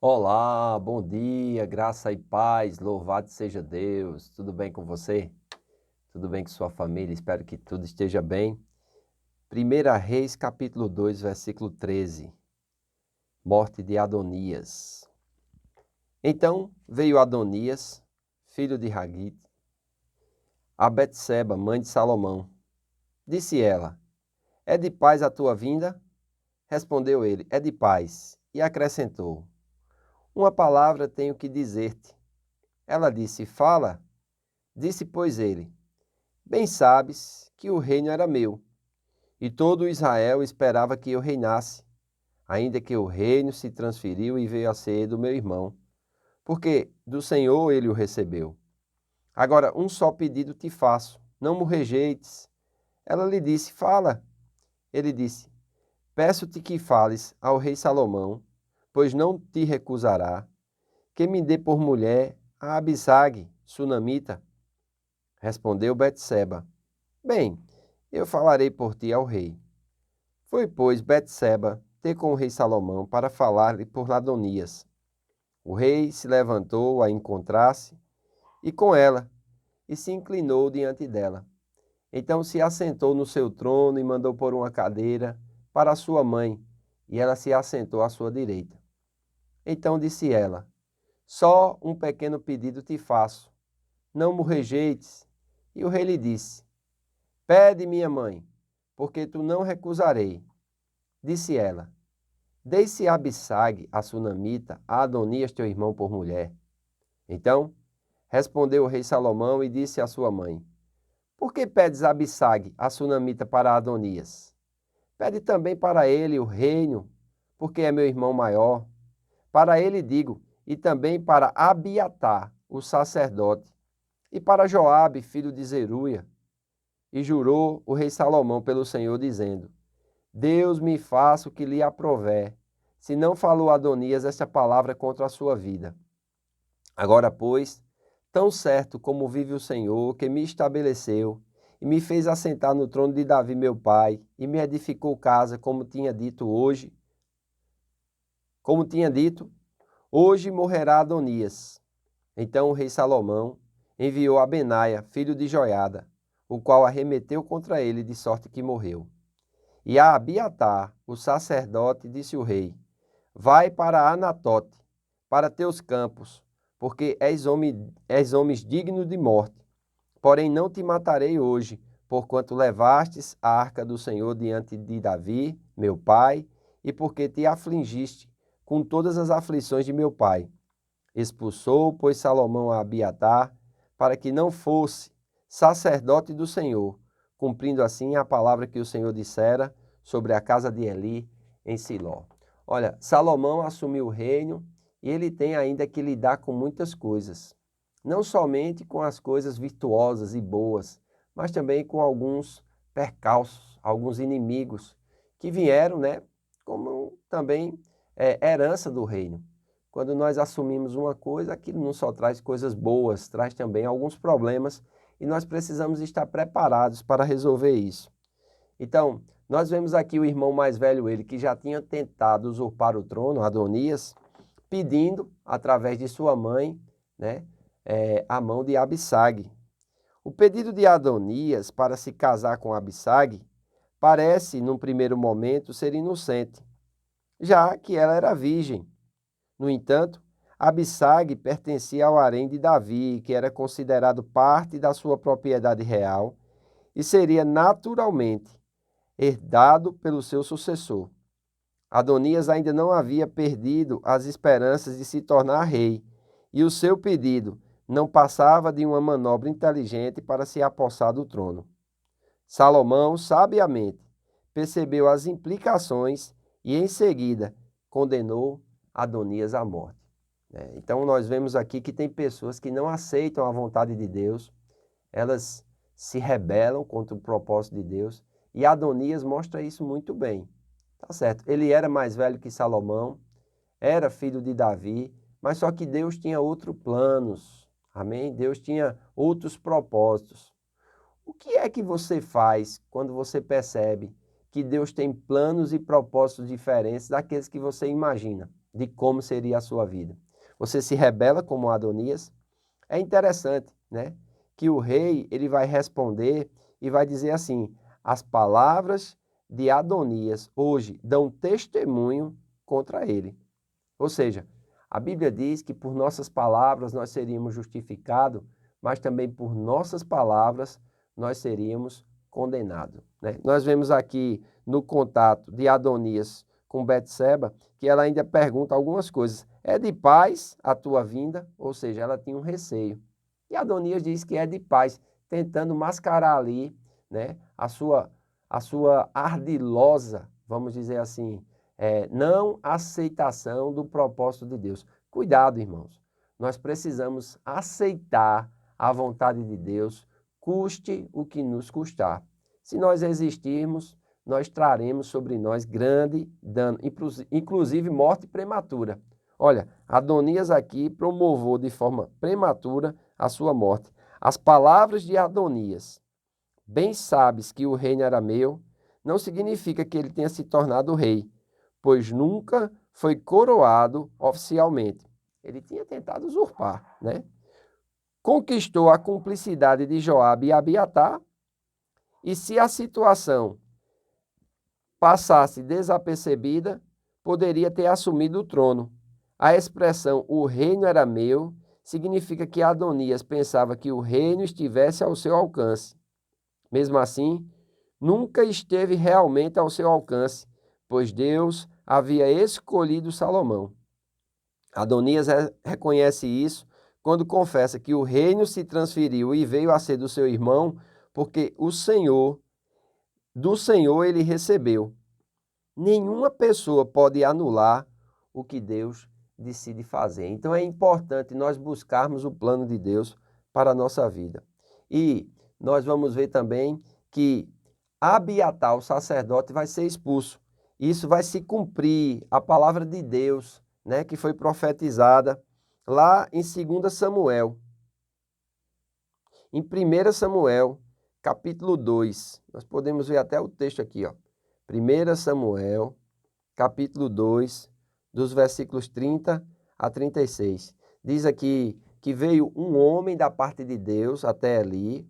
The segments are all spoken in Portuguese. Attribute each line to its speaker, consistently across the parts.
Speaker 1: Olá, bom dia, graça e paz, louvado seja Deus. Tudo bem com você? Tudo bem com sua família? Espero que tudo esteja bem. 1 Reis, capítulo 2, versículo 13. Morte de Adonias. Então veio Adonias, filho de Hagite, a Betseba, mãe de Salomão. Disse ela: É de paz a tua vinda? Respondeu ele: É de paz. E acrescentou: Uma palavra tenho que dizer-te. Ela disse: Fala. Disse, pois, ele: Bem sabes que o reino era meu, e todo Israel esperava que eu reinasse, ainda que o reino se transferiu e veio a ser do meu irmão, porque do Senhor ele o recebeu. Agora, um só pedido te faço, não me rejeites. Ela lhe disse: Fala. Ele disse: Peço-te que fales ao rei Salomão, pois não te recusará, que me dê por mulher a Abisag, sunamita. Respondeu Betseba: Bem, eu falarei por ti ao rei. Foi, pois, Betseba ter com o rei Salomão para falar-lhe por Adonias. O rei se levantou a encontrar-se e com ela, e se inclinou diante dela. Então se assentou no seu trono e mandou pôr uma cadeira para a sua mãe, e ela se assentou à sua direita. Então disse ela: Só um pequeno pedido te faço, não me rejeites. E o rei lhe disse: Pede, minha mãe, porque tu não recusarei. Disse ela: Dei-se Abissag, a sunamita, a Adonias teu irmão por mulher. Então respondeu o rei Salomão e disse à sua mãe: Por que pedes Abissag, a sunamita, para Adonias? Pede também para ele o reino, porque é meu irmão maior. Para ele digo, e também para Abiatar, o sacerdote, e para Joabe, filho de Zeruia. E jurou o rei Salomão pelo Senhor, dizendo: Deus me faça o que lhe aprouver, se não falou Adonias esta palavra contra a sua vida. Agora, pois, tão certo como vive o Senhor, que me estabeleceu e me fez assentar no trono de Davi meu pai, e me edificou casa, como tinha dito, hoje morrerá Adonias. Então o rei Salomão enviou a Benaia, filho de Joiada, o qual arremeteu contra ele, de sorte que morreu. E a Abiatar, o sacerdote, disse o rei: Vai para Anatote, para teus campos, porque és homens dignos de morte. Porém não te matarei hoje, porquanto levastes a arca do Senhor diante de Davi, meu pai, e porque te afligiste com todas as aflições de meu pai. Expulsou, pois, Salomão a Abiatar, para que não fosse sacerdote do Senhor, cumprindo assim a palavra que o Senhor dissera sobre a casa de Eli em Siló. Olha, Salomão assumiu o reino e ele tem ainda que lidar com muitas coisas. Não somente com as coisas virtuosas e boas, mas também com alguns percalços, alguns inimigos que vieram, né, como também herança do reino. Quando nós assumimos uma coisa, aquilo não só traz coisas boas, traz também alguns problemas e nós precisamos estar preparados para resolver isso. Então, nós vemos aqui o irmão mais velho, ele que já tinha tentado usurpar o trono, Adonias, pedindo, através de sua mãe, né, a mão de Abissag. O pedido de Adonias para se casar com Abissag parece, num primeiro momento, ser inocente, já que ela era virgem. No entanto, Abissag pertencia ao harém de Davi, que era considerado parte da sua propriedade real e seria naturalmente herdado pelo seu sucessor. Adonias ainda não havia perdido as esperanças de se tornar rei, e o seu pedido não passava de uma manobra inteligente para se apossar do trono. Salomão, sabiamente, percebeu as implicações e, em seguida, condenou Adonias à morte. Então, nós vemos aqui que tem pessoas que não aceitam a vontade de Deus, elas se rebelam contra o propósito de Deus, e Adonias mostra isso muito bem. Tá certo, ele era mais velho que Salomão, era filho de Davi, mas só que Deus tinha outros planos, amém? Deus tinha outros propósitos. O que é que você faz quando você percebe que Deus tem planos e propósitos diferentes daqueles que você imagina? de como seria a sua vida. Você se rebela como Adonias. É interessante, né, que o rei ele vai responder e vai dizer assim: as palavras de Adonias hoje dão testemunho contra ele. Ou seja, a Bíblia diz que por nossas palavras nós seríamos justificados, mas também por nossas palavras nós seríamos condenados, né? Nós vemos aqui no contato de Adonias com Betseba que ela ainda pergunta algumas coisas. É de paz a tua vinda? Ou seja, ela tinha um receio. E Adonias diz que é de paz, tentando mascarar ali, né, a sua ardilosa, vamos dizer assim, não aceitação do propósito de Deus. Cuidado, irmãos. Nós precisamos aceitar a vontade de Deus, custe o que nos custar. Se nós resistirmos, nós traremos sobre nós grande dano, inclusive morte prematura. Olha, Adonias aqui promoveu de forma prematura a sua morte. As palavras de Adonias, bem sabes que o reino era meu, não significa que ele tenha se tornado rei, pois nunca foi coroado oficialmente. Ele tinha tentado usurpar, né? Conquistou a cumplicidade de Joabe e Abiatar, e se a situação passasse desapercebida, poderia ter assumido o trono. A expressão "o reino era meu" significa que Adonias pensava que o reino estivesse ao seu alcance. Mesmo assim, nunca esteve realmente ao seu alcance, pois Deus havia escolhido Salomão. Adonias reconhece isso quando confessa que o reino se transferiu e veio a ser do seu irmão, porque do Senhor ele recebeu. Nenhuma pessoa pode anular o que Deus decide fazer. Então é importante nós buscarmos o plano de Deus para a nossa vida. E nós vamos ver também que Abiatar, o sacerdote, vai ser expulso. Isso vai se cumprir a palavra de Deus, né, que foi profetizada lá em 2 Samuel. Em 1 Samuel, capítulo 2, nós podemos ver até o texto aqui, ó. 1 Samuel, capítulo 2, dos versículos 30 a 36. Diz aqui que veio um homem da parte de Deus até ali,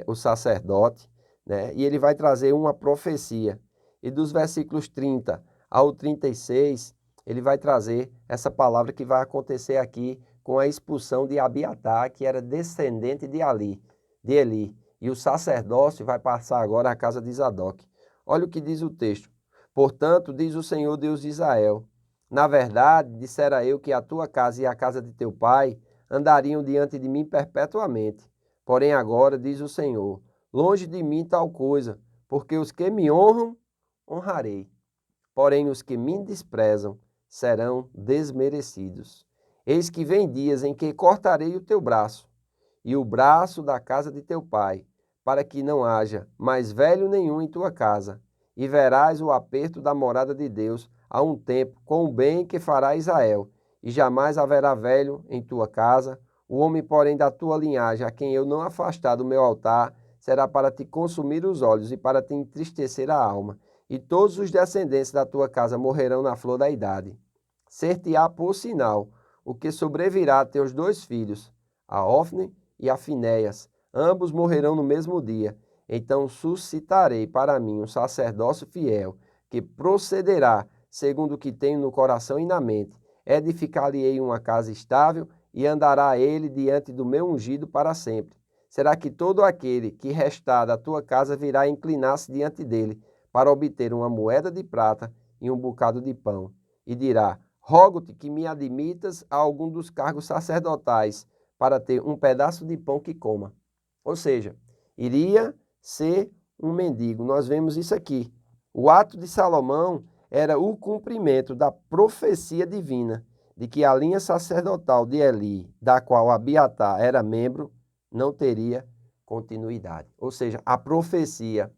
Speaker 1: o sacerdote, né? E ele vai trazer uma profecia. E dos versículos 30 ao 36, ele vai trazer essa palavra que vai acontecer aqui com a expulsão de Abiatar, que era descendente de Eli. E o sacerdócio vai passar agora à casa de Zadok. Olha o que diz o texto. Portanto, diz o Senhor Deus de Israel, na verdade, dissera eu que a tua casa e a casa de teu pai andariam diante de mim perpetuamente. Porém agora, diz o Senhor, longe de mim tal coisa, porque os que me honram, honrarei. Porém os que me desprezam serão desmerecidos. Eis que vem dias em que cortarei o teu braço e o braço da casa de teu pai, para que não haja mais velho nenhum em tua casa, e verás o aperto da morada de Deus a um tempo com o bem que fará Israel, e jamais haverá velho em tua casa. O homem, porém, da tua linhagem, a quem eu não afastar do meu altar, será para te consumir os olhos e para te entristecer a alma. E todos os descendentes da tua casa morrerão na flor da idade. Ser-te-á por sinal o que sobrevirá a teus dois filhos, a Ofne e a Finéias. Ambos morrerão no mesmo dia. Então suscitarei para mim um sacerdócio fiel, que procederá segundo o que tenho no coração e na mente. Edificar-lhe-ei uma casa estável, e andará ele diante do meu ungido para sempre. Será que todo aquele que restar da tua casa virá inclinar-se diante dele, para obter uma moeda de prata e um bocado de pão, e dirá: rogo-te que me admitas a algum dos cargos sacerdotais, para ter um pedaço de pão que coma. Ou seja, iria ser um mendigo. Nós vemos isso aqui. O ato de Salomão era o cumprimento da profecia divina, de que a linha sacerdotal de Eli, da qual Abiatar era membro, não teria continuidade. Ou seja, a profecia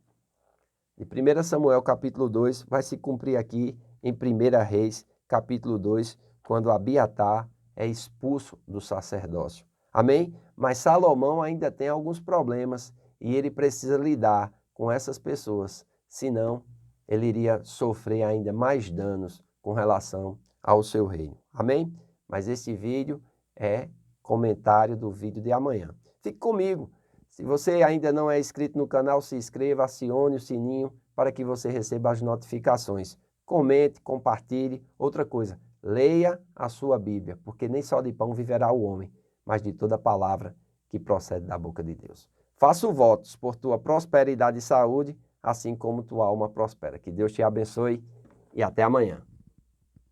Speaker 1: de 1 Samuel capítulo 2 vai se cumprir aqui em 1 Reis capítulo 2, quando Abiatar é expulso do sacerdócio. Amém? Mas Salomão ainda tem alguns problemas e ele precisa lidar com essas pessoas, senão ele iria sofrer ainda mais danos com relação ao seu reino. Amém? Mas esse vídeo é comentário do vídeo de amanhã. Fique comigo. Se você ainda não é inscrito no canal, se inscreva, acione o sininho para que você receba as notificações. Comente, compartilhe. Outra coisa, leia a sua Bíblia, porque nem só de pão viverá o homem, mas de toda palavra que procede da boca de Deus. Faço votos por tua prosperidade e saúde, assim como tua alma prospera. Que Deus te abençoe e até amanhã.